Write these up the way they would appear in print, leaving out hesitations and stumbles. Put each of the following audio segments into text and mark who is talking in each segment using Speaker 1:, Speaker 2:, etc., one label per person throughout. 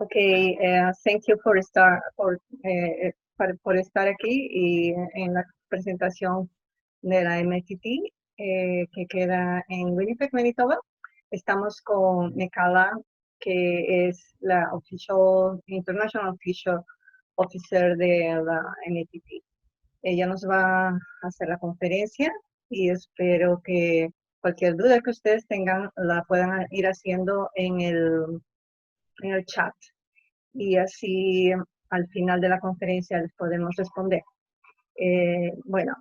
Speaker 1: Okay, thank you por estar aquí y en la presentación de la MTT que queda en Winnipeg, Manitoba. Estamos con Mikala, que es la International Official Officer de la MTT. Ella nos va a hacer la conferencia y espero que cualquier duda que ustedes tengan la puedan ir haciendo en el chat. Y así al final de la conferencia les podemos responder. Bueno,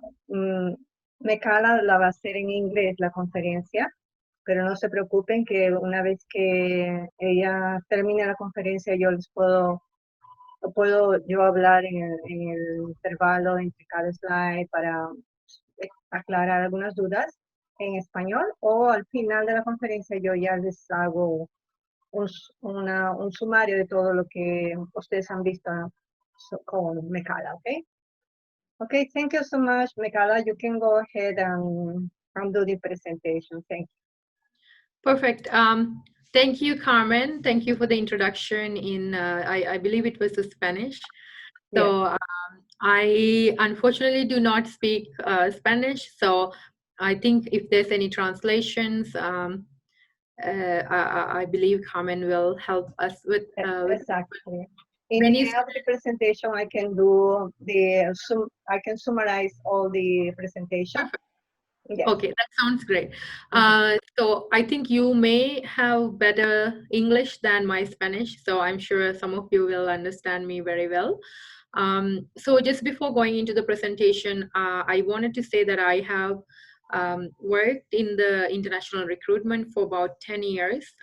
Speaker 1: Mekala la va a hacer en inglés la conferencia, pero no se preocupen que una vez que ella termine la conferencia yo puedo yo hablar en el intervalo entre cada slide para aclarar algunas dudas en español, o al final de la conferencia yo ya les hago un sumario de todo lo que ustedes han visto con Mekala, ¿ok? Okay, thank you so much, Mekala. You can go ahead and do the presentation. Thank you.
Speaker 2: Perfect. Thank you, Carmen. Thank you for the introduction in, I believe it was the Spanish. So yes. I unfortunately do not speak Spanish. So I think if there's any translations, I believe Carmen will help us with
Speaker 1: exactly. In the end of the presentation, I can do I can summarize all the presentation.
Speaker 2: Yes. Okay, that sounds great. So I think you may have better English than my Spanish, so I'm sure some of you will understand me very well. So just before going into the presentation, I wanted to say that I have worked in the international recruitment for about 10 years.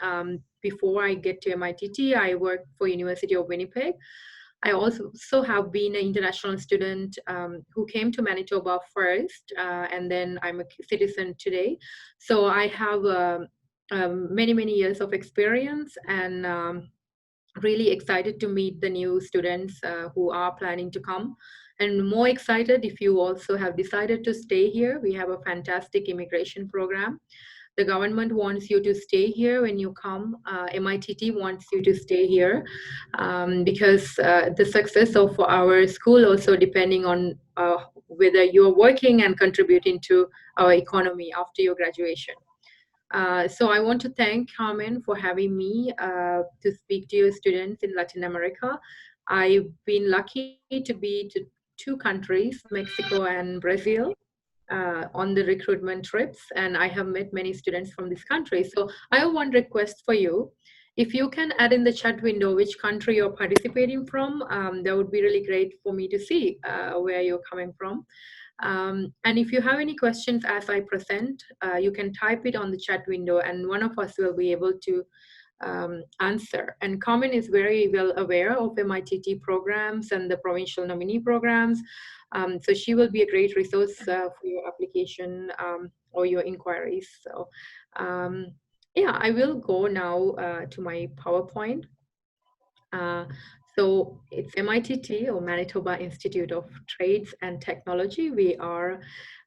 Speaker 2: Before I get to MITT, I worked for University of Winnipeg. I also have been an international student who came to Manitoba first, and then I'm a citizen today. So I have many, many years of experience, and really excited to meet the new students who are planning to come. And more excited if you also have decided to stay here. We have a fantastic immigration program. The government wants you to stay here when you come. MITT wants you to stay here because the success of our school also depending on whether you're working and contributing to our economy after your graduation. So I want to thank Carmen for having me to speak to your students in Latin America. I've been lucky to be to 2 countries, Mexico and Brazil, on the recruitment trips, and I have met many students from this country. So I have one request for you. If you can add in the chat window which country you're participating from, that would be really great for me to see where you're coming from. And if you have any questions as I present, you can type it on the chat window and one of us will be able to answer. And Carmen is very well aware of MITT programs and the provincial nominee programs. So she will be a great resource for your application or your inquiries. So yeah, I will go now to my PowerPoint. So it's MITT, or Manitoba Institute of Trades and Technology. We are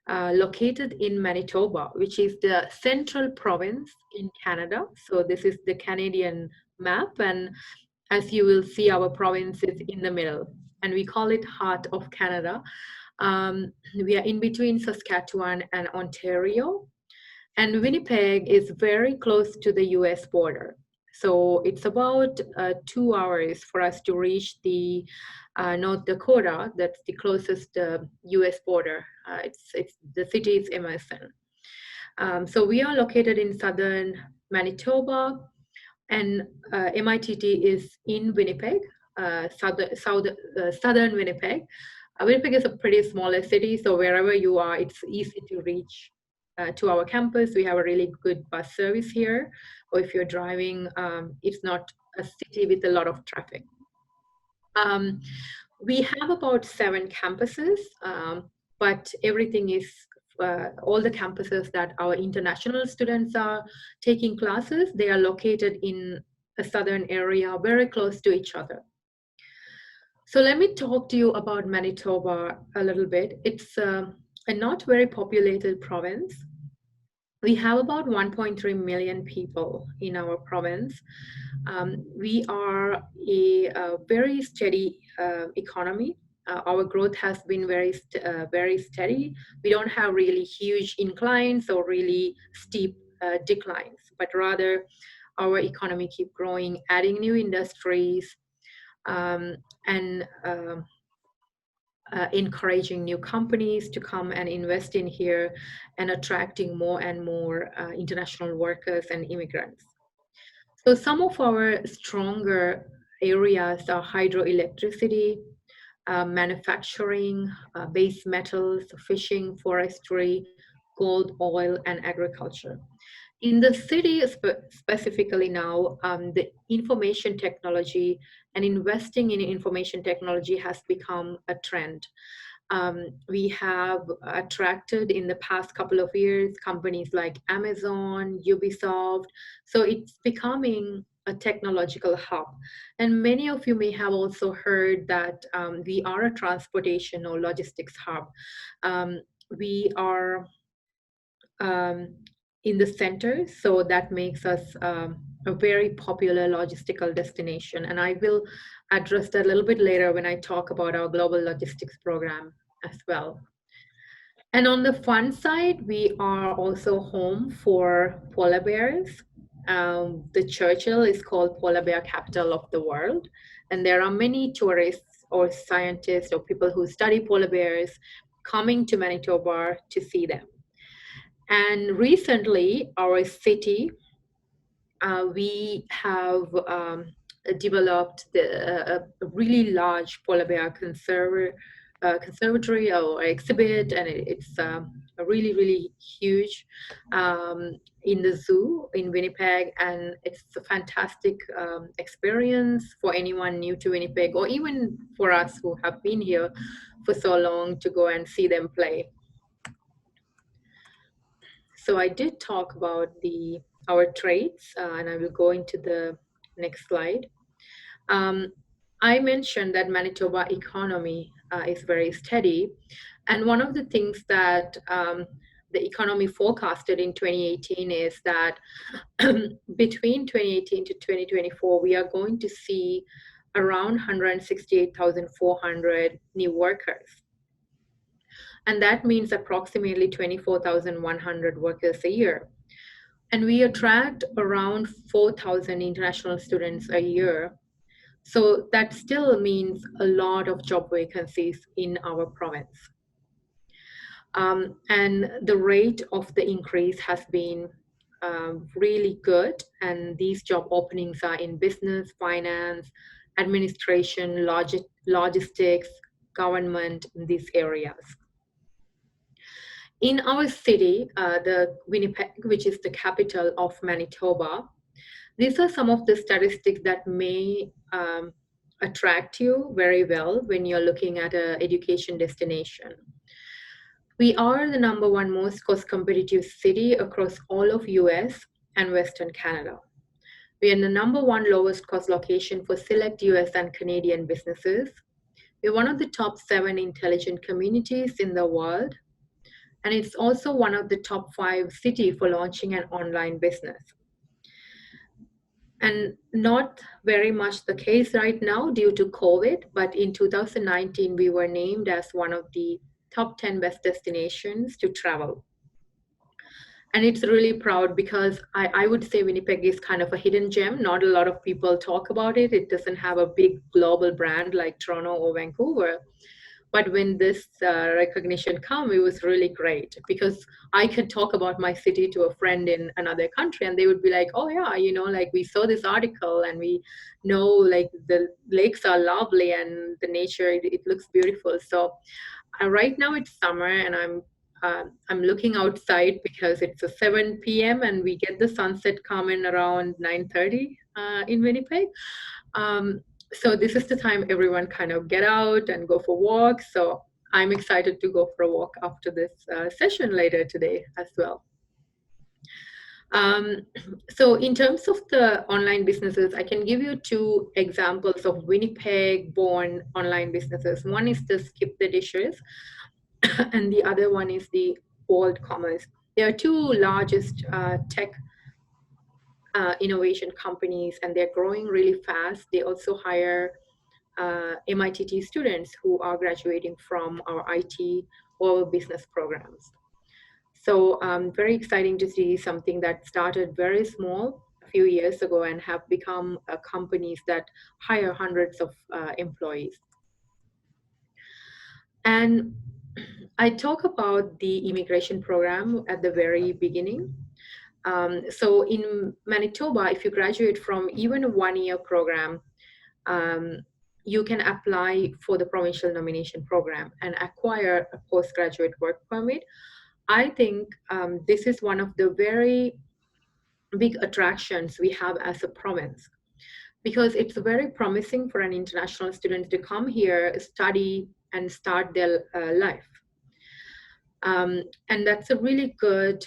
Speaker 2: located in Manitoba, which is the central province in Canada. So this is the Canadian map, and as you will see, our province is in the middle, and we call it Heart of Canada. We are in between Saskatchewan and Ontario, and Winnipeg is very close to the US border. So it's about 2 hours for us to reach the North Dakota. That's the closest US border. The city is Emerson. So we are located in southern Manitoba, and MITT is in Winnipeg, southern Winnipeg. Winnipeg is a pretty smaller city, so wherever you are, it's easy to reach to our campus. We have a really good bus service here, or if you're driving, it's not a city with a lot of traffic. We have about 7 campuses, but everything is all the campuses that our international students are taking classes, they are located in a southern area, very close to each other. So let me talk to you about Manitoba a little bit. It's a not very populated province. We have about 1.3 million people in our province. We are a very steady economy. Our growth has been very steady. We don't have really huge inclines or really steep declines, but rather our economy keep growing, adding new industries, um, and encouraging new companies to come and invest in here, and attracting more and more international workers and immigrants. So some of our stronger areas are hydroelectricity, manufacturing, base metals, fishing, forestry, gold, oil, and agriculture. In the city specifically now, the information technology and investing in information technology has become a trend. We have attracted in the past couple of years companies like Amazon, Ubisoft. So it's becoming a technological hub. And many of you may have also heard that we are a transportation or logistics hub. We are um, in the center, so that makes us a very popular logistical destination. And I will address that a little bit later when I talk about our global logistics program as well. And on the fun side, we are also home for polar bears. The Churchill is called polar bear capital of the world. And there are many tourists or scientists or people who study polar bears coming to Manitoba to see them. And recently, our city, we have developed a really large polar bear conservatory or exhibit, and it's a really, really huge in the zoo in Winnipeg. And it's a fantastic experience for anyone new to Winnipeg, or even for us who have been here for so long, to go and see them play. So I did talk about our traits, and I will go into the next slide. I mentioned that Manitoba economy is very steady, and one of the things that the economy forecasted in 2018 is that between 2018 to 2024, we are going to see around 168,400 new workers. And that means approximately 24,100 workers a year. And we attract around 4,000 international students a year. So that still means a lot of job vacancies in our province. And the rate of the increase has been really good. And these job openings are in business, finance, administration, logistics, government, in these areas. In our city, the Winnipeg, which is the capital of Manitoba, these are some of the statistics that may attract you very well when you're looking at an education destination. We are the #1 most cost competitive city across all of US and Western Canada. We are the #1 lowest cost location for select US and Canadian businesses. We're one of the top 7 intelligent communities in the world. And it's also one of the top 5 cities for launching an online business. And not very much the case right now due to COVID, but in 2019, we were named as one of the top 10 best destinations to travel. And it's really proud because I would say Winnipeg is kind of a hidden gem. Not a lot of people talk about it. It doesn't have a big global brand like Toronto or Vancouver. But when this recognition came, it was really great because I could talk about my city to a friend in another country and they would be like, oh yeah, like we saw this article and we know like the lakes are lovely and the nature, it looks beautiful. So right now it's summer and I'm looking outside because it's a 7 p.m. and we get the sunset coming around 9:30 in Winnipeg. So this is the time everyone kind of get out and go for walks. So I'm excited to go for a walk after this session later today as well. So in terms of the online businesses, I can give you 2 examples of Winnipeg-born online businesses. One is the Skip the Dishes, and the other one is the Bold Commerce. They are 2 largest tech innovation companies, and they're growing really fast. They also hire MITT students who are graduating from our IT or business programs. So very exciting to see something that started very small a few years ago and have become companies that hire hundreds of employees. And I talk about the immigration program at the very beginning. So in Manitoba, if you graduate from even a one-year program, um, you can apply for the provincial nomination program and acquire a postgraduate work permit. I think this is one of the very big attractions we have as a province, because it's very promising for an international student to come here, study, and start their life. And that's a really good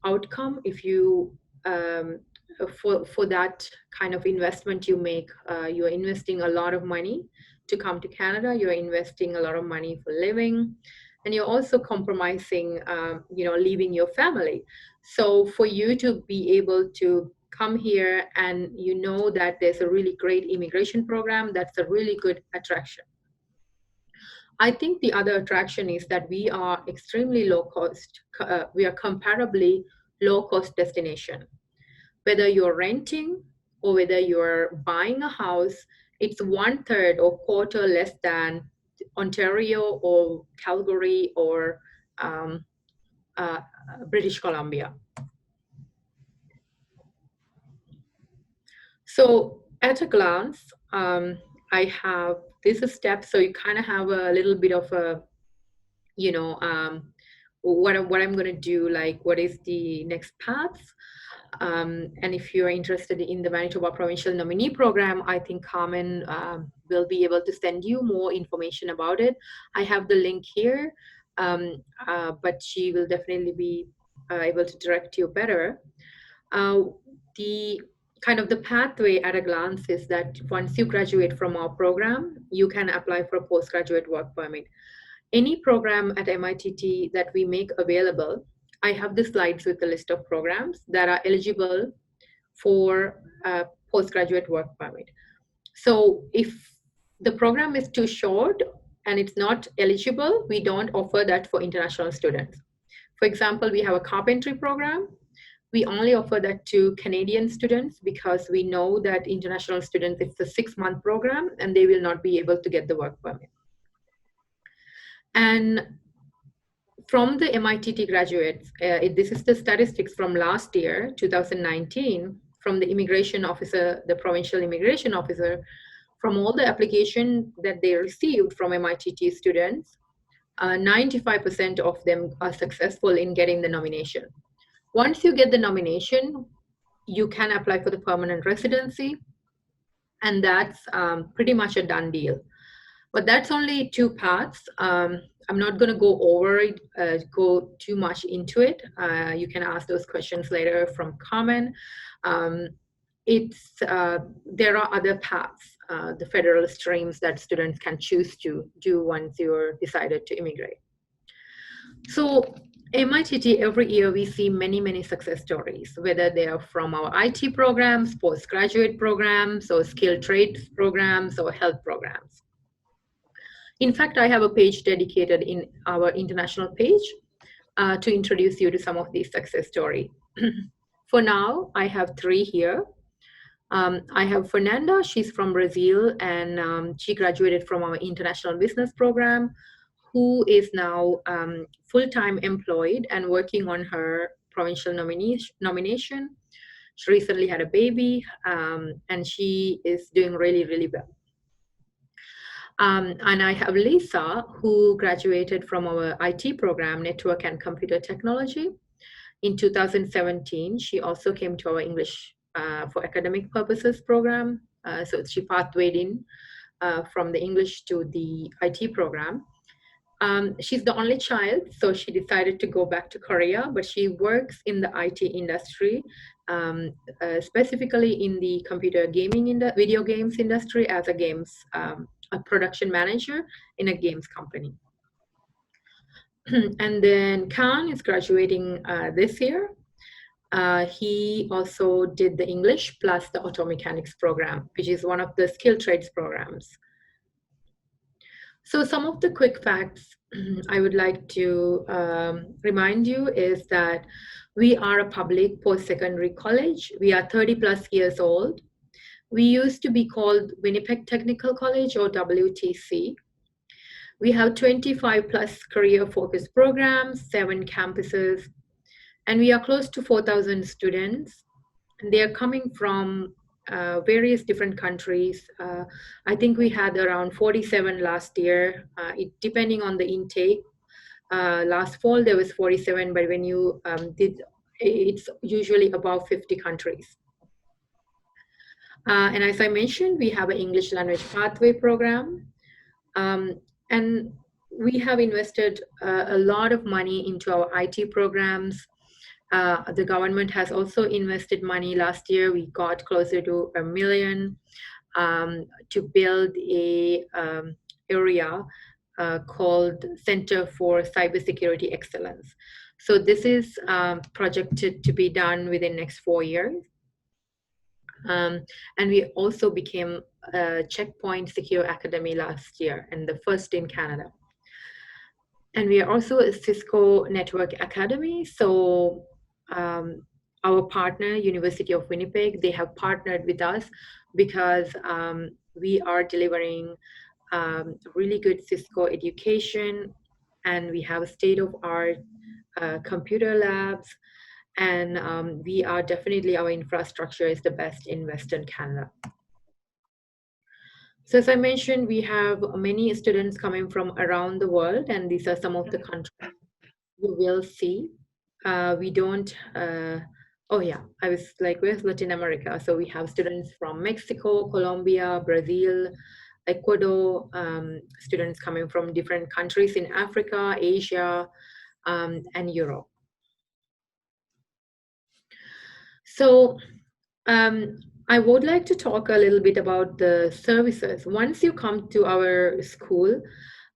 Speaker 2: outcome if you for that kind of investment you make. You're investing a lot of money to come to Canada. You're investing a lot of money for living, and you're also compromising, leaving your family. So for you to be able to come here and you know that there's a really great immigration program, that's a really good attraction. I think the other attraction is that we are extremely low cost. We are comparably low cost destination. Whether you're renting or whether you're buying a house, it's 1/3 or quarter less than Ontario or Calgary or um, British Columbia. So at a glance, I have this step. So you kind of have a little bit of a, what I'm going to do, like what is the next path. And if you're interested in the Manitoba Provincial Nominee Program, I think Carmen will be able to send you more information about it. I have the link here, but she will definitely be able to direct you better. The kind of the pathway at a glance is that once you graduate from our program, you can apply for a postgraduate work permit. Any program at MITT that we make available, I have the slides with the list of programs that are eligible for a postgraduate work permit. So if the program is too short and it's not eligible, we don't offer that for international students. For example, we have a carpentry program. We only offer that to Canadian students because we know that international students, it's a 6-month program and they will not be able to get the work permit. And from the MITT graduates, this is the statistics from last year, 2019, from the immigration officer, the provincial immigration officer, from all the application that they received from MITT students, 95% of them are successful in getting the nomination. Once you get the nomination, you can apply for the permanent residency, and that's pretty much a done deal. But that's only 2 paths. I'm not going to go over it, go too much into it. You can ask those questions later from Carmen. There are other paths, the federal streams that students can choose to do once you're decided to immigrate. So MITT, every year we see many, many success stories, whether they are from our IT programs, postgraduate programs, or skilled trades programs, or health programs. In fact, I have a page dedicated in our international page to introduce you to some of these success stories. For now, I have 3 here. I have Fernanda, she's from Brazil, and she graduated from our international business program, who is now full-time employed and working on her provincial nomination. She recently had a baby, and she is doing really, really well. And I have Lisa, who graduated from our IT program, Network and Computer Technology. In 2017, she also came to our English for academic purposes program. So she pathwayed in from the English to the IT program. She's the only child, so she decided to go back to Korea, but she works in the IT industry, specifically in the computer gaming, video games industry as a production manager in a games company. And then Khan is graduating this year. He also did the English plus the auto mechanics program, which is one of the skilled trades programs. So some of the quick facts I would like to remind you is that we are a public post-secondary college. We are 30 plus years old. We used to be called Winnipeg Technical College, or WTC. We have 25 plus career-focused programs, 7 campuses, and we are close to 4,000 students. And they are coming from various different countries. I think we had around 47 last year, depending on the intake. Last fall there was 47, but when you did, it's usually above 50 countries. And as I mentioned, we have an English language pathway program. And we have invested a lot of money into our IT programs. The government has also invested money. Last year, we got closer to $1 million to build a area called Center for Cybersecurity Excellence. So this is projected to be done within next 4 years. And we also became a Checkpoint Secure Academy last year, and the first in Canada. And we are also a Cisco Network Academy. So our partner, University of Winnipeg, they have partnered with us because we are delivering really good Cisco education, and we have state-of-art computer labs, and we are definitely, our infrastructure is the best in Western Canada. So as I mentioned, we have many students coming from around the world, and these are some of the countries you will see. We don't, oh yeah, I was like, where's Latin America? So we have students from Mexico, Colombia, Brazil, Ecuador, students coming from different countries in Africa, Asia, and Europe. So I would like to talk a little bit about the services. Once you come to our school,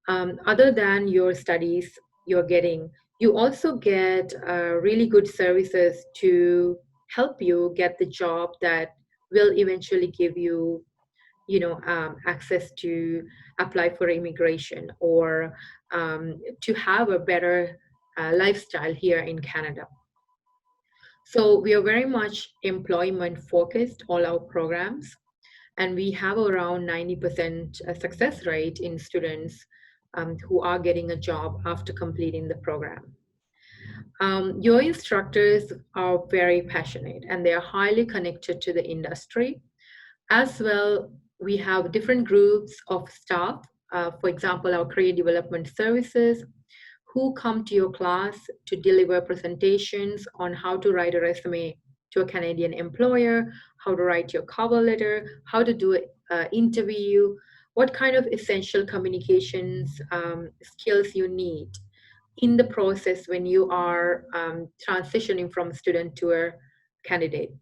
Speaker 2: other than your studies you're getting, you also get really good services to help you get the job that will eventually give you, access to apply for immigration, or to have a better lifestyle here in Canada. So we are very much employment focused, all our programs, and we have around 90% success rate in students who are getting a job after completing the program. Your instructors are very passionate, and they are highly connected to the industry. As well, we have different groups of staff, for example, our career development services, who come to your class to deliver presentations on how to write a resume to a Canadian employer, how to write your cover letter, how to do an interview, what kind of essential communications skills you need in the process when you are transitioning from student to a candidate.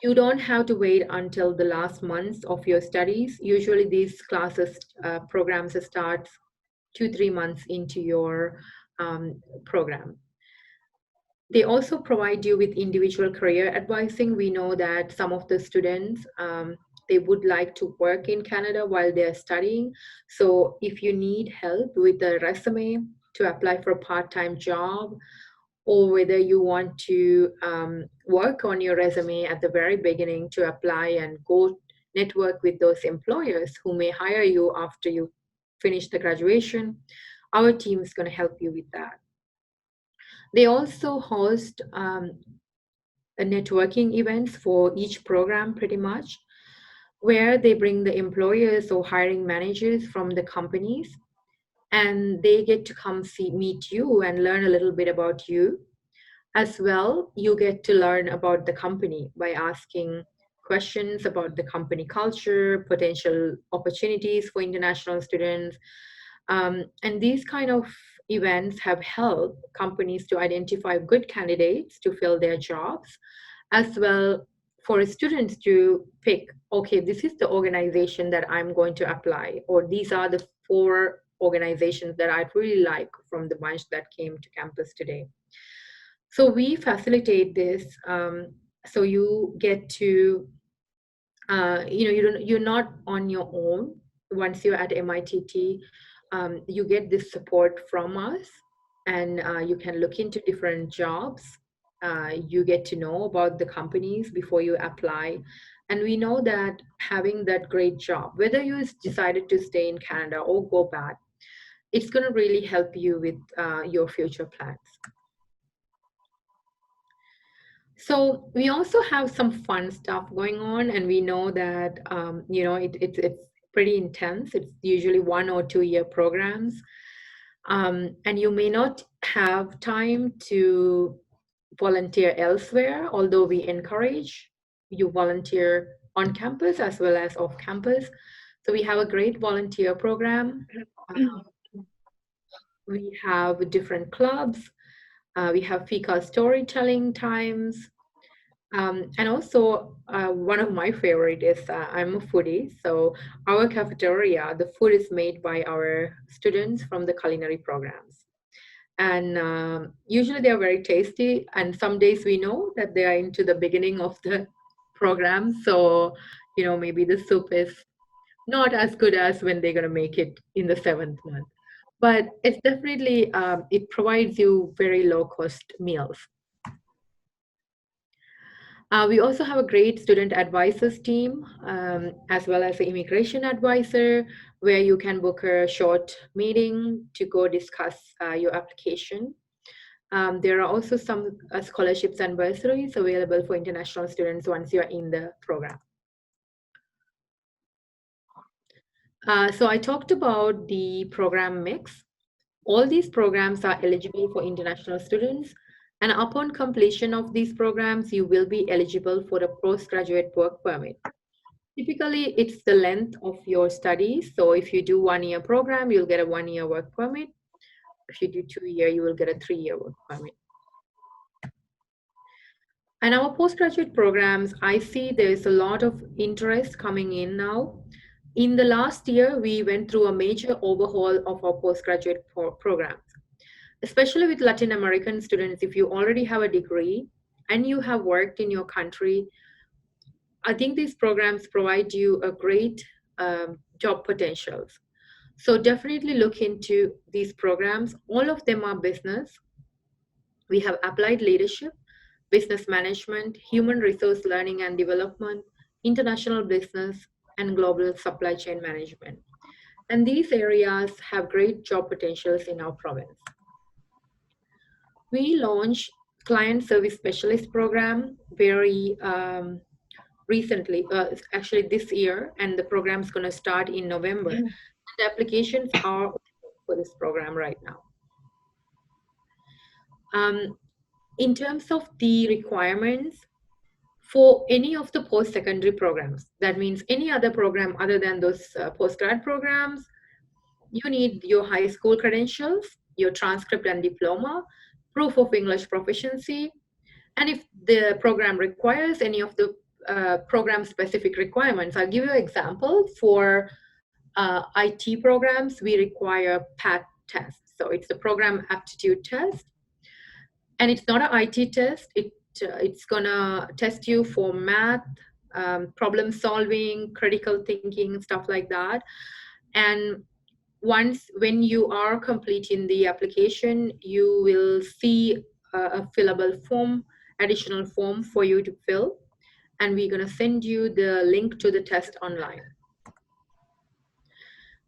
Speaker 2: You don't have to wait until the last months of your studies. Usually these classes, programs start 2-3 months into your program. They also provide you with individual career advising. We know that some of the students, they would like to work in Canada while they're studying. So if you need help with a resume to apply for a part-time job, or whether you want to work on your resume at the very beginning to apply and go network with those employers who may hire you after you finish the graduation, our team is going to help you with that. They also host networking events for each program pretty much, where they bring the employers or hiring managers from the companies, and they get to come meet you and learn a little bit about you. As well, you get to learn about the company by asking questions about the company culture, potential opportunities for international students. And these kind of events have helped companies to identify good candidates to fill their jobs, as well for students to pick, okay, this is the organization that I'm going to apply, or these are the 4 organizations that I'd really like from the bunch that came to campus today. So we facilitate this. So you get to, you're not on your own. Once you're at MITT, you get this support from us, and you can look into different jobs. You get to know about the companies before you apply. And we know that having that great job, whether you decided to stay in Canada or go back, it's going to really help you with your future plans. So we also have some fun stuff going on, and we know that it's pretty intense. It's usually 1 or 2 year programs, and you may not have time to volunteer elsewhere. Although we encourage you volunteer on campus as well as off campus. So we have a great volunteer program. We have different clubs. We have fika storytelling times. And also, one of my favorite is I'm a foodie. So our cafeteria, the food is made by our students from the culinary programs. And usually they are very tasty. And some days we know that they are into the beginning of the program. So, maybe the soup is not as good as when they're going to make it in the 7th month. But it's definitely, it provides you very low cost meals. We also have a great student advisors team, as well as an immigration advisor, where you can book a short meeting to go discuss your application. There are also some scholarships and bursaries available for international students once you're in the program. So I talked about the program mix. All these programs are eligible for international students, and upon completion of these programs, you will be eligible for a postgraduate work permit. Typically, it's the length of your studies. So if you do 1 year program, you'll get a 1 year work permit. If you do 2 year, you will get a 3 year work permit. And our postgraduate programs, I see there's a lot of interest coming in now. In the last year, we went through a major overhaul of our postgraduate programs, especially with Latin American students. If you already have a degree and you have worked in your country, I think these programs provide you a great job potentials. So definitely look into these programs. All of them are business. We have applied leadership, business management, human resource learning and development, international business, and global supply chain management. And these areas have great job potentials in our province. We launched client service specialist program very recently, actually this year, and the program is going to start in November. And the applications are for this program right now. In terms of the requirements for any of the post-secondary programs, that means any other program other than those postgrad programs, you need your high school credentials, your transcript and diploma, proof of English proficiency, and if the program requires any of the program-specific requirements, I'll give you an example. For IT programs, we require PAT tests. So it's the program aptitude test. And it's not an IT test. It's going to test you for math, problem solving, critical thinking, stuff like that. And when you are completing the application, you will see a fillable form, additional form for you to fill. And we're going to send you the link to the test online.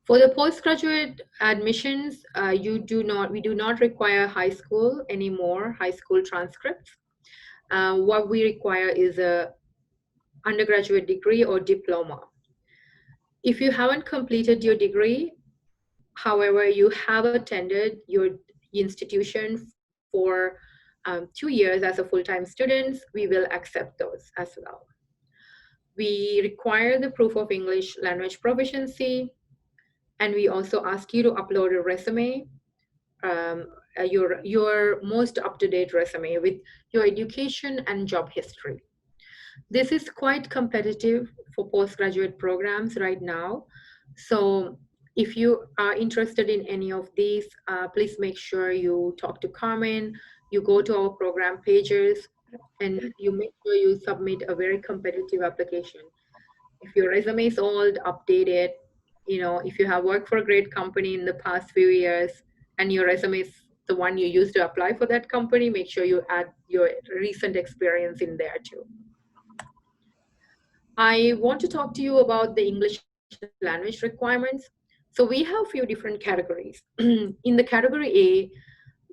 Speaker 2: For the postgraduate admissions, we do not require high school anymore, high school transcripts. What we require is a undergraduate degree or diploma. If you haven't completed your degree, however, you have attended your institution for 2 years as a full-time student, we will accept those as well. We require the proof of English language proficiency, and we also ask you to upload a resume, your most up-to-date resume with your education and job history. This is quite competitive for postgraduate programs right now. So if you are interested in any of these, please make sure you talk to Carmen. you go to our program pages, and you make sure you submit a very competitive application. If your resume is old, update it. If you have worked for a great company in the past few years and your resume is the one you used to apply for that company, make sure you add your recent experience in there too. I want to talk to you about the English language requirements. So we have few different categories. In the category A,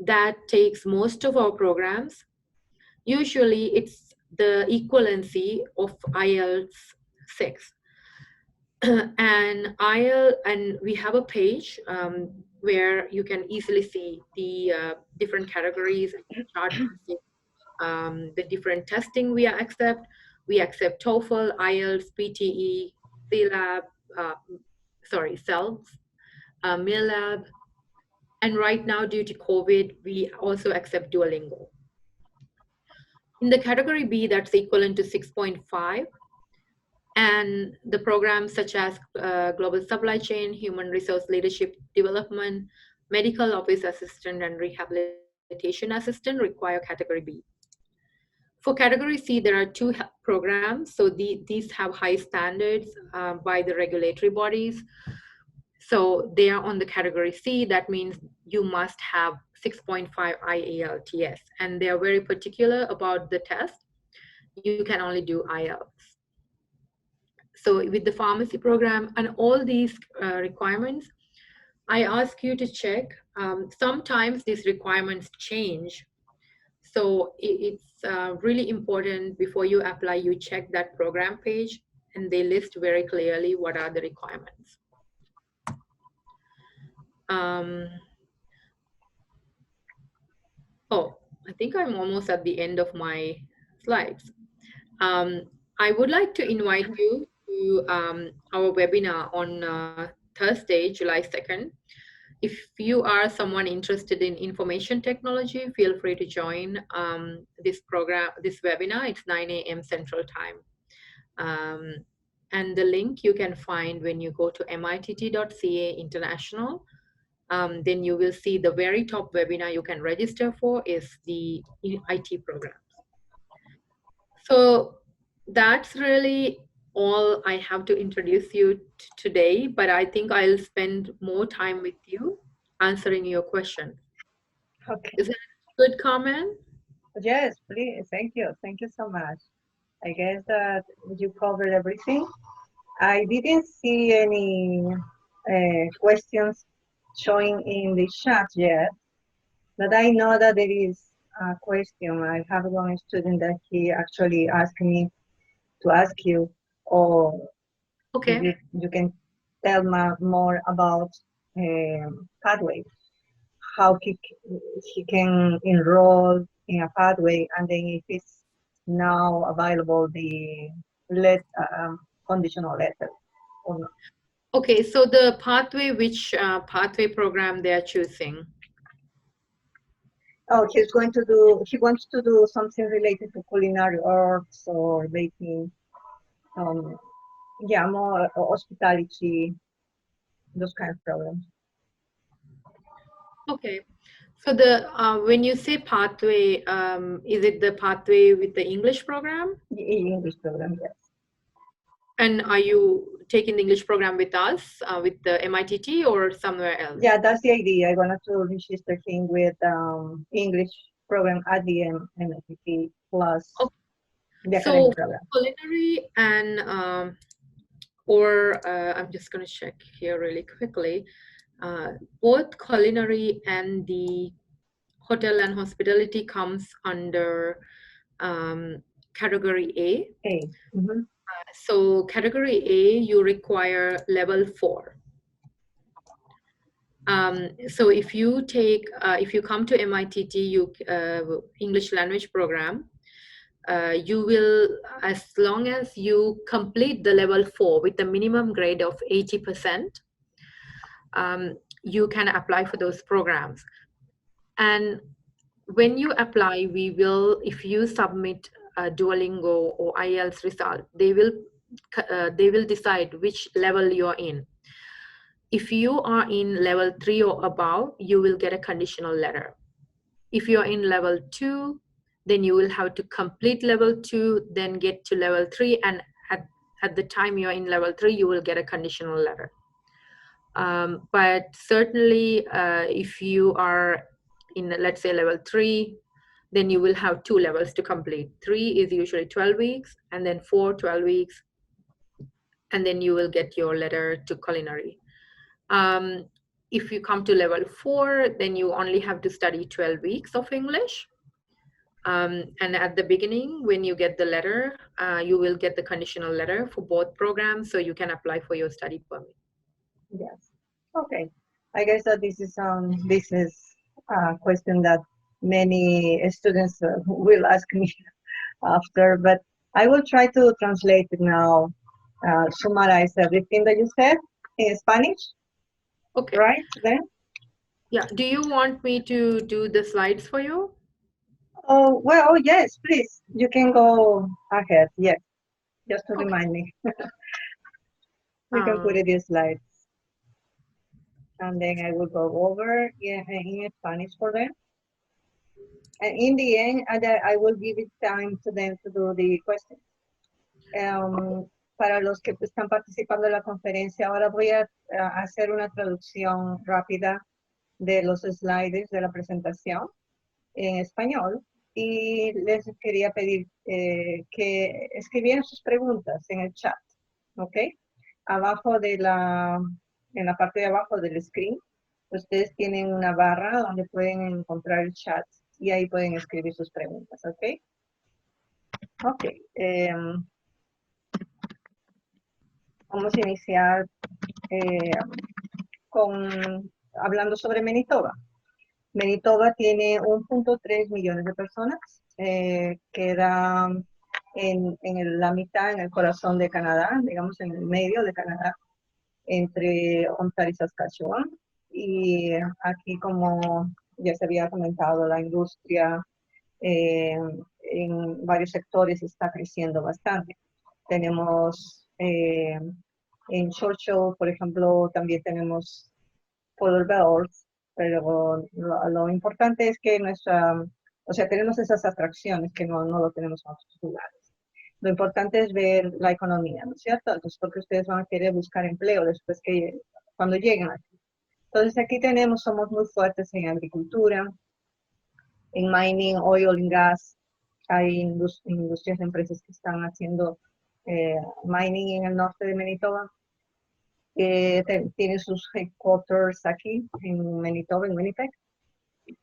Speaker 2: that takes most of our programs. Usually it's the equivalency of IELTS 6. And we have a page where you can easily see the different categories and chart the different testing we accept. We accept TOEFL, IELTS, PTE, CLAB, CELS, MILAB, and right now due to COVID, we also accept Duolingo. In the category B, that's equivalent to 6.5. And the programs such as Global Supply Chain, Human Resource Leadership Development, Medical Office Assistant, and Rehabilitation Assistant require category B. For category C, there are two programs. So these have high standards by the regulatory bodies. So they are on the category C. That means you must have 6.5 IELTS. And they are very particular about the test. You can only do IELTS. So with the pharmacy program and all these requirements, I ask you to check. Sometimes these requirements change. So it's really important before you apply, you check that program page and they list very clearly what are the requirements. Oh, I think I'm almost at the end of my slides. I would like to invite you to our webinar on Thursday, July 2nd. If you are someone interested in information technology, feel free to join this webinar. It's 9 a.m. Central Time. And the link you can find when you go to mitt.ca international. Then you will see the very top webinar you can register for is the IT programs. So that's really all I have to introduce you today, but I think I'll spend more time with you answering your questions.
Speaker 1: Okay.
Speaker 2: Is that a good comment?
Speaker 1: Yes, please. Thank you. Thank you so much. I guess that you covered everything. I didn't see any questions showing in the chat yet, but I know that there is a question. I have one student that he actually asked me to ask you, or
Speaker 2: Okay.
Speaker 1: you can tell me more about pathway, how he can enroll in a pathway, and then if it's now available the conditional letter or not.
Speaker 2: Okay, so the pathway, which pathway program they are choosing?
Speaker 1: Oh, he wants to do something related to culinary arts or baking, yeah, more hospitality, those kind of programs.
Speaker 2: Okay, so the when you say pathway, is it the pathway with the English program?
Speaker 1: The English program, yes.
Speaker 2: And are you taking the English program with us, with the MITT or somewhere else?
Speaker 1: Yeah, that's the idea. I wanted to register him with English program at the MITT plus the academic program.
Speaker 2: Culinary and I'm just going to check here really quickly. Both culinary and the hotel and hospitality comes under category A.
Speaker 1: Mm-hmm.
Speaker 2: So category A, you require level 4. So if you come to MITT English language program, you will, as long as you complete the level 4 with the minimum grade of 80%, you can apply for those programs. And when you apply, if you submit a Duolingo or IELTS result, they will decide which level you're in. If you are in level 3 or above, you will get a conditional letter. If you're in level 2, then you will have to complete level 2, then get to level 3, and at the time you're in level 3, you will get a conditional letter. But certainly, if you are in, let's say, level 3, then you will have 2 levels to complete. 3 is usually 12 weeks, and then 4, 12 weeks, and then you will get your letter to culinary. If you come to level 4, then you only have to study 12 weeks of English. And at the beginning, when you get the letter, you will get the conditional letter for both programs, so you can apply for your study permit.
Speaker 1: Yes. Okay. I guess that this is a question that many students will ask me after, but I will try to translate it now, summarize everything that you said in Spanish.
Speaker 2: Okay.
Speaker 1: Right then?
Speaker 2: Yeah. Do you want me to do the slides for you?
Speaker 1: Oh, well, yes, please. You can go ahead. Yes. Just to
Speaker 2: Okay.
Speaker 1: remind me. We can put it in slides. And then I will go over in Spanish for them. And in the end, I will give it time to them to do the questions. Para los que están participando en la conferencia, ahora voy a hacer una traducción rápida de los slides de la presentación en español. Y les quería pedir que escribieran sus preguntas en el chat, ¿ok? Abajo en la parte de abajo del screen, ustedes tienen una barra donde pueden encontrar el chat y ahí pueden escribir sus preguntas, ¿ok? Ok. Vamos a iniciar hablando sobre Manitoba. Manitoba tiene 1.3 millones de personas, queda en la mitad, en el corazón de Canadá, digamos en el medio de Canadá, entre Ontario y Saskatchewan. Y aquí, como ya se había comentado, la industria en varios sectores está creciendo bastante. Tenemos en Churchill, por ejemplo, también tenemos Polar Bells, pero lo importante es que tenemos esas atracciones que no lo tenemos en otros lugares. Lo importante es ver la economía, ¿no es cierto? Entonces, porque ustedes van a querer buscar empleo después cuando lleguen aquí. Entonces, aquí somos muy fuertes en agricultura, en mining, oil and gas. Hay industrias, empresas que están haciendo mining en el norte de Manitoba. Tiene sus headquarters aquí en Manitoba, en Winnipeg.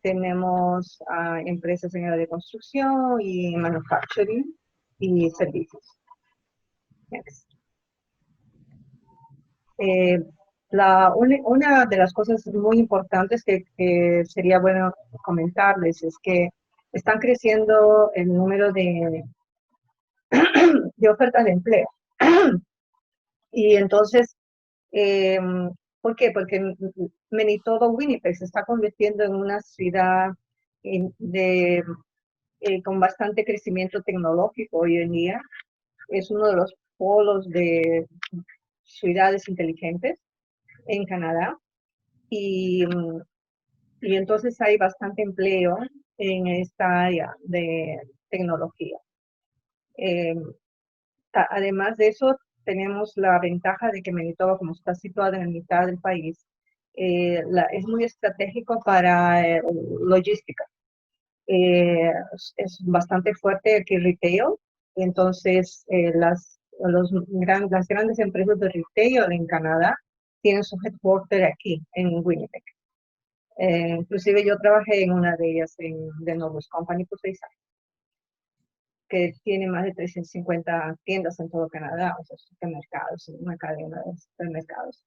Speaker 1: Tenemos empresas en el área de construcción y manufacturing y servicios. Next. Una de las cosas muy importantes que sería bueno comentarles es que están creciendo el número de ofertas de empleo. Y entonces, ¿por qué? Porque Manitoba, Winnipeg se está convirtiendo en una ciudad con bastante crecimiento tecnológico hoy en día. Es uno de los polos de ciudades inteligentes en Canadá. Y entonces hay bastante empleo en esta área de tecnología. Además de eso, tenemos la ventaja de que Manitoba, como está situada en la mitad del país, es muy estratégico para logística. Es bastante fuerte aquí retail, entonces las grandes empresas de retail en Canadá tienen su headquarter aquí, en Winnipeg. Inclusive yo trabajé en una de ellas, de Novus Company, por 6 años, que tiene más de 350 tiendas en todo Canadá, o sea, supermercados, una cadena de supermercados.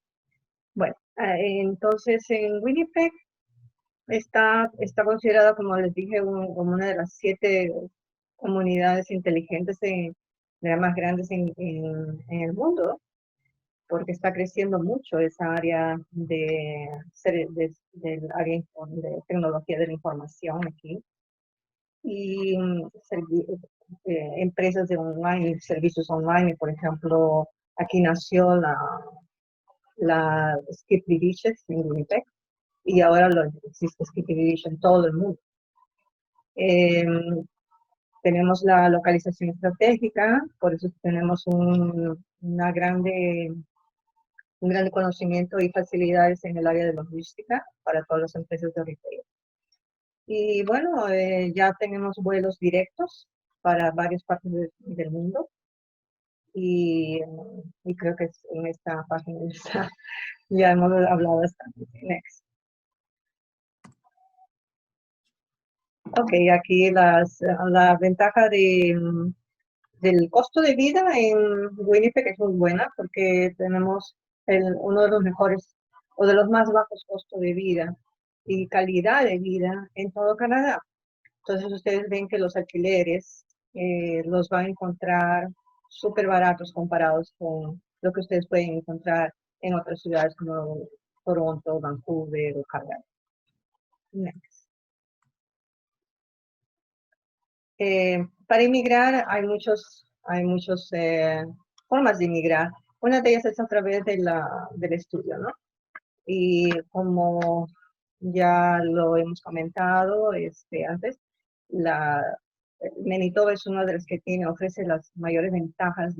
Speaker 1: Bueno, entonces en Winnipeg está considerada, como les dije, como una de las 7 comunidades inteligentes de las más grandes en el mundo, porque está creciendo mucho esa área de tecnología de la información aquí. Y empresas de online, servicios online, por ejemplo, aquí nació la Skip Division en Winnipeg, y ahora existe Skip Division en todo el mundo. Tenemos la localización estratégica, por eso tenemos un grande conocimiento y facilidades en el área de logística para todas las empresas de retail. Y bueno, ya tenemos vuelos directos para varias partes del mundo. Y creo que en esta página ya hemos hablado bastante. Next. Ok, aquí la ventaja del costo de vida en Winnipeg es muy buena porque tenemos uno de los mejores o de los más bajos costos de vida y calidad de vida en todo Canadá. Entonces ustedes ven que los alquileres los van a encontrar súper baratos comparados con lo que ustedes pueden encontrar en otras ciudades como Toronto, Vancouver o Calgary. Next. Para inmigrar hay muchas formas de inmigrar. Una de ellas es a través del estudio, ¿no? Y como ya lo hemos comentado antes, Manitoba es una de las que ofrece las mayores ventajas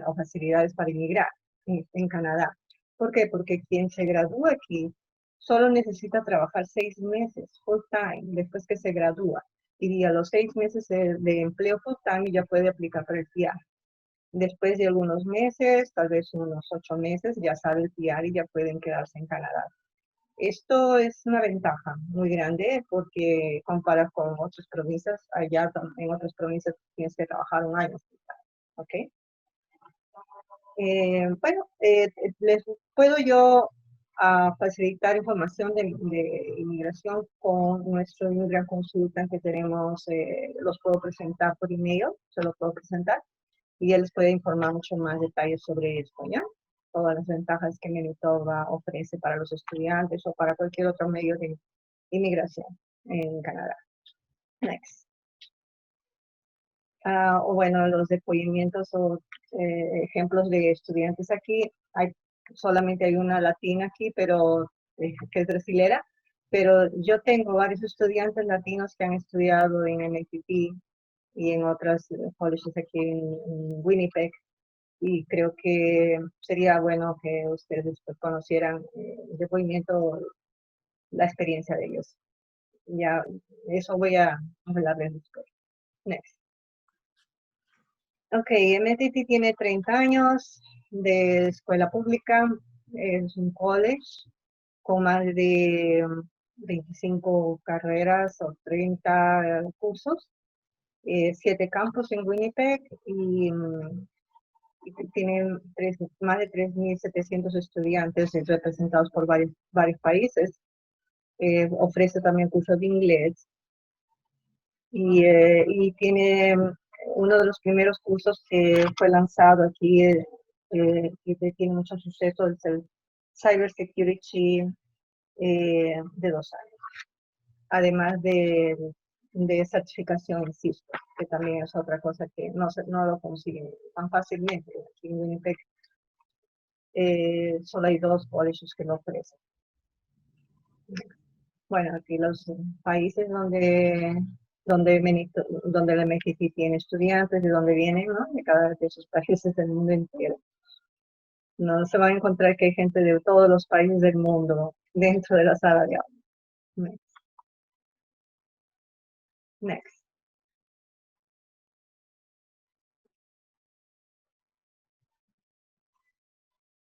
Speaker 1: o facilidades para inmigrar en Canadá. ¿Por qué? Porque quien se gradúa aquí solo necesita trabajar 6 meses full time después que se gradúa. Y a los 6 meses de empleo full time ya puede aplicar para el PR. Después de algunos meses, tal vez unos 8 meses, ya sabe el PR y ya pueden quedarse en Canadá. Esto es una ventaja muy grande porque compara con otras provincias, allá en otras provincias tienes que trabajar un año, ¿ok? Bueno, les puedo yo facilitar información de inmigración con nuestro gran consulta que tenemos, los puedo presentar por email, se los puedo presentar y él les puede informar mucho más detalles sobre esto, ¿ya? Todas las ventajas que Manitoba ofrece para los estudiantes o para cualquier otro medio de inmigración en Canadá. Next. O bueno, los depoimientos o ejemplos de estudiantes aquí. Solamente hay una latina aquí, pero que es brasilera. Pero yo tengo varios estudiantes latinos que han estudiado en MIT y en otras colleges aquí en Winnipeg. Y creo que sería bueno que ustedes conocieran el depoimiento, la experiencia de ellos. Ya, eso voy a hablarles después. Next. Ok, MTT tiene 30 años de escuela pública, es un college con más de 25 carreras o 30 cursos, 7 campos en Winnipeg y tienen más de 3.700 estudiantes representados por varios países. Ofrece también cursos de inglés y tiene uno de los primeros cursos que fue lanzado aquí que tiene mucho suceso, es el Cyber Security de 2 años. Además de certificación en Cisco, que también es otra cosa que no lo consiguen tan fácilmente. Aquí en Winnipeg solo hay 2 colleges que lo ofrecen. Bueno, aquí los países donde la MXT tiene estudiantes, de donde vienen, ¿no? De cada de esos países del mundo entero. No se va a encontrar que hay gente de todos los países del mundo dentro de la sala de aula. Next. Next.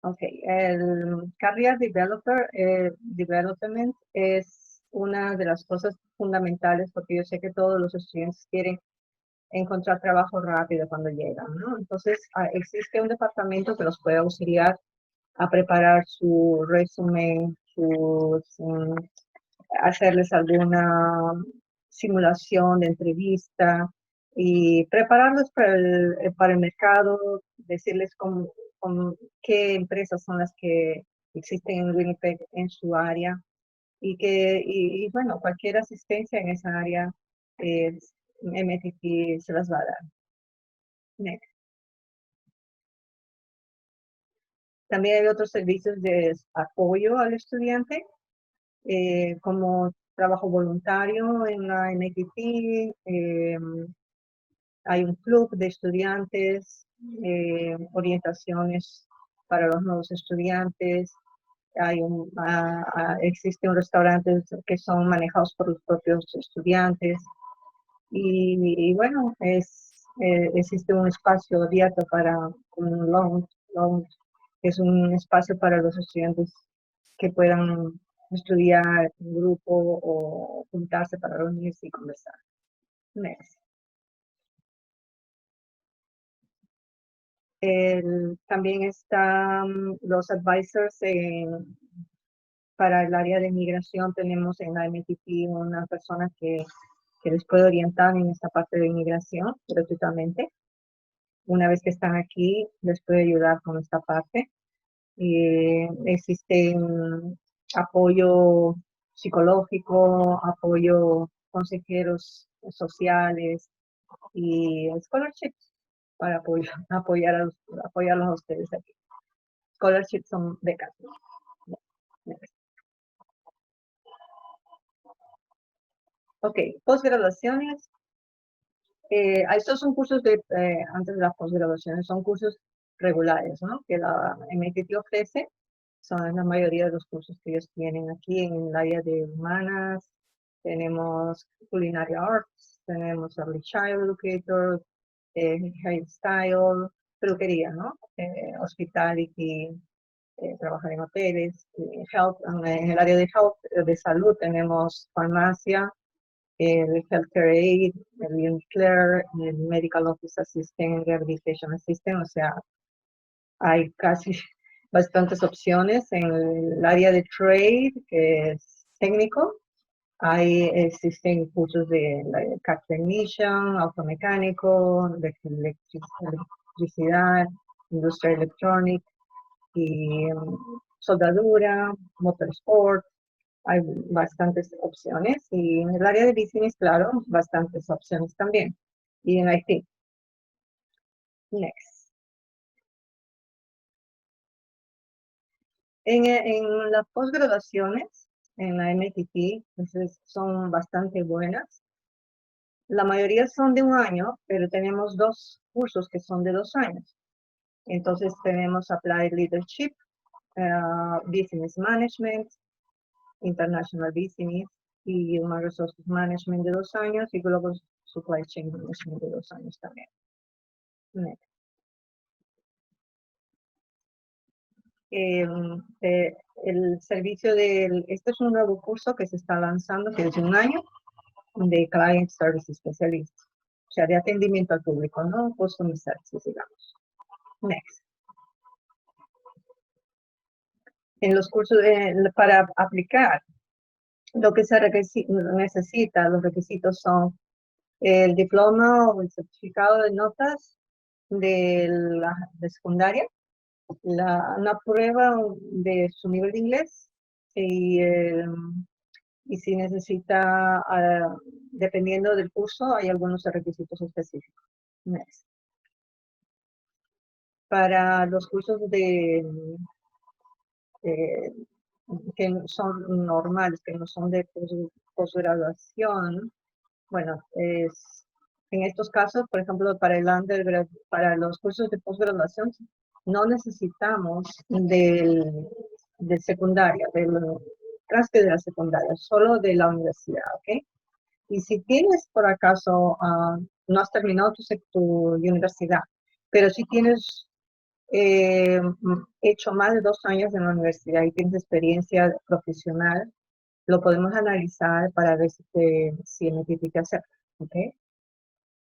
Speaker 1: Ok, el Career Development es una de las cosas fundamentales porque yo sé que todos los estudiantes quieren encontrar trabajo rápido cuando llegan, ¿no? Entonces, existe un departamento que los puede auxiliar a preparar su resumen, hacerles alguna simulación de entrevista y prepararlos para el mercado, decirles qué empresas son las que existen en Winnipeg en su área y bueno, cualquier asistencia en esa área, MTT se las va a dar. Next. También hay otros servicios de apoyo al estudiante, como trabajo voluntario en la MIT, hay un club de estudiantes, orientaciones para los nuevos estudiantes, existen restaurantes que son manejados por los propios estudiantes y bueno, existe un espacio abierto para un lounge, que es un espacio para los estudiantes que puedan estudiar en grupo o juntarse para reunirse y conversar. Next. También están los advisors para el área de inmigración. Tenemos en la MTP una persona que les puede orientar en esta parte de inmigración gratuitamente. Una vez que están aquí, les puede ayudar con esta parte. Existe apoyo psicológico, apoyo consejeros sociales y scholarships para apoyarlos a ustedes aquí. Scholarships son becas. Ok, posgraduaciones. Estos son cursos antes de las posgraduaciones, son cursos regulares, ¿no? Que la MIT ofrece. Son la mayoría de los cursos que ellos tienen aquí en el área de humanas. Tenemos Culinary Arts, tenemos Early Child Educator, Hairstyle, peluquería, ¿no? Hospitality, trabajar en hoteles, Health, en el área de Health, de salud, tenemos farmacia, el Healthcare Aid, el Unicare, el Medical Office Assistant, Rehabilitation Assistant, o sea, hay casi bastantes opciones. En el área de Trade, que es técnico, existen cursos de car technician, automecánico, de electricidad, industria electrónica y soldadura, motorsport. Hay bastantes opciones y en el área de business, claro, bastantes opciones también. Y en IT. Next. En las posgraduaciones, en la MTT, son bastante buenas. La mayoría son de un año, pero tenemos dos cursos que son de 2 años. Entonces tenemos Applied Leadership, Business Management, International Business y Human Resources Management de 2 años y Global Supply Chain Management de 2 años también. Next. El servicio este es un nuevo curso que se está lanzando, que es de 1 año, de Client Service Specialist, o sea, de atendimiento al público, ¿no? Customer Services, digamos. Next. En los cursos, para aplicar, lo que se necesita, los requisitos son el diploma o el certificado de notas de secundaria, una prueba de su nivel de inglés y si necesita, dependiendo del curso, hay algunos requisitos específicos. Next. Para los cursos que son normales, que no son de posgraduación, bueno, en estos casos, por ejemplo, para los cursos de posgraduación, no necesitamos del secundaria, del transcript de la secundaria, solo de la universidad, ¿ok? Y si tienes, por acaso, no has terminado tu universidad, pero si tienes hecho más de 2 años en la universidad y tienes experiencia profesional, lo podemos analizar para ver si necesitas hacer, ¿ok?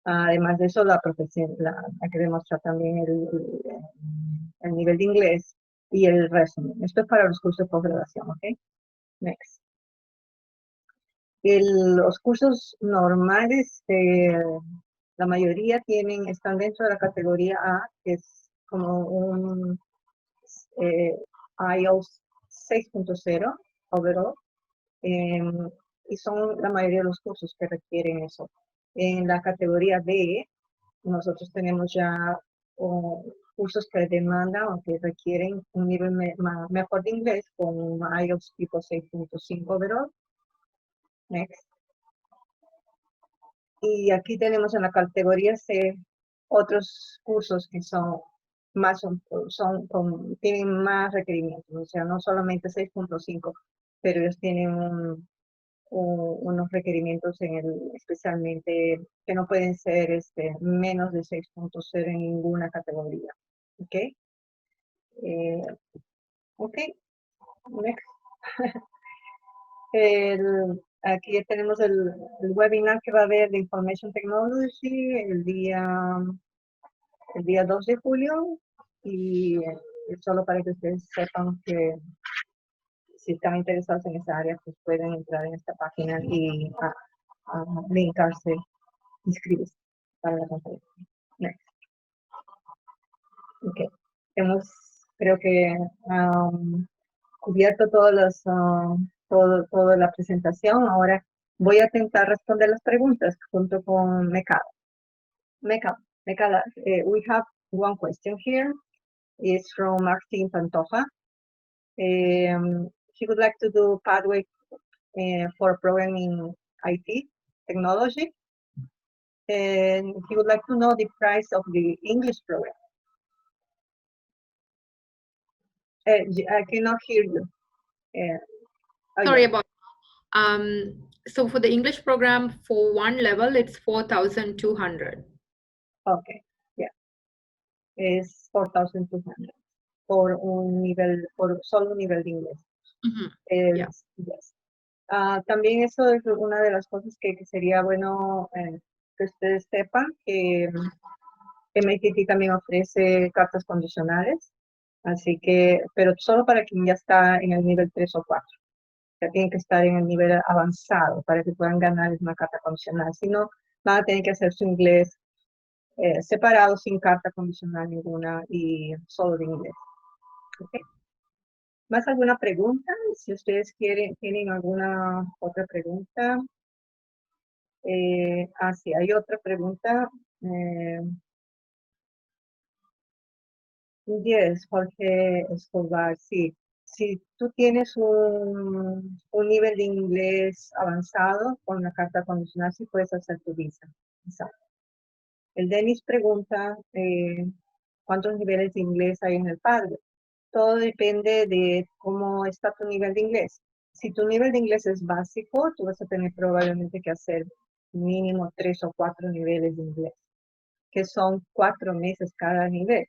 Speaker 1: Además de eso, hay que demostrar también el nivel de inglés y el resumen. Esto es para los cursos de posgraduación, ¿ok? Next. Los cursos normales, la mayoría están dentro de la categoría A, que es como un IELTS 6.0 overall, y son la mayoría de los cursos que requieren eso. En la categoría B, nosotros tenemos ya cursos que demandan o que requieren un nivel mejor de inglés con IELTS tipo 6.5 overall. Next. Y aquí tenemos en la categoría C otros cursos que son más, tienen más requerimientos, o sea, no solamente 6.5, pero ellos tienen unos requerimientos especialmente que no pueden ser menos de 6.0 en ninguna categoría. ¿Ok? Ok, next. Aquí tenemos el webinar que va a haber de Information Technology el día 2 de julio y solo para que ustedes sepan que si están interesados en esa área, pues pueden entrar en esta página y linkarse, inscribirse para la conferencia. Next. Ok. Creo que cubierto toda la presentación. Ahora voy a intentar responder las preguntas junto con Mecala. Mecala, we have one question here. It's from Martin Pantoja. He would like to do pathway for programming IT technology. And he would like to know the price of the English program. I cannot hear you.
Speaker 2: Sorry about so for the English program, for one level, it's 4,200.
Speaker 1: Okay, yeah. Es 4,200 por solo un nivel de inglés.
Speaker 2: Yeah.
Speaker 1: Yes. También eso es una de las cosas que sería bueno que ustedes sepan, que MIT también ofrece cartas condicionales, así que, pero solo para quien ya está en el nivel 3 o 4. Ya tienen que estar en el nivel avanzado para que puedan ganar una carta condicional. Si no, van a tener que hacer su inglés separado, sin carta condicional ninguna y solo de inglés. ¿Okay? ¿Más alguna pregunta? Si ustedes tienen alguna otra pregunta. Sí, hay otra pregunta. Yes, Jorge Escobar, sí. Si tú tienes un nivel de inglés avanzado con la carta condicional, sí puedes hacer tu visa. Exacto. El Denis pregunta cuántos niveles de inglés hay en el padre. Todo depende de cómo está tu nivel de inglés. Si tu nivel de inglés es básico, tú vas a tener probablemente que hacer mínimo 3 o 4 niveles de inglés, que son 4 meses cada nivel.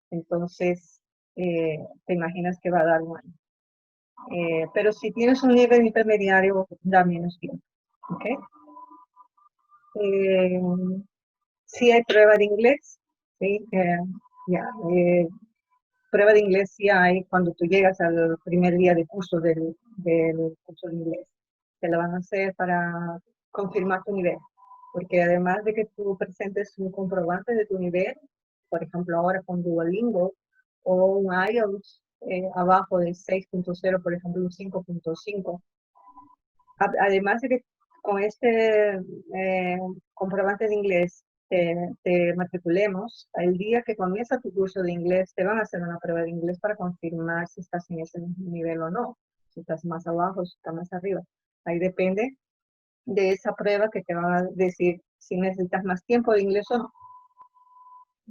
Speaker 1: Entonces, te imaginas que va a dar un año. Pero si tienes un nivel intermediario, da menos tiempo. ¿Ok? Sí hay prueba de inglés. Sí, prueba de inglés sí hay cuando tú llegas al primer día de curso del curso de inglés. Te la van a hacer para confirmar tu nivel. Porque además de que tú presentes un comprobante de tu nivel, por ejemplo ahora con Duolingo, o un IELTS abajo de 6.0, por ejemplo un 5.5. Además de que con este comprobante de inglés te matriculemos, el día que comienza tu curso de inglés te van a hacer una prueba de inglés para confirmar si estás en ese nivel o no, si estás más abajo, si estás más arriba. Ahí depende de esa prueba que te va a decir si necesitas más tiempo de inglés o no.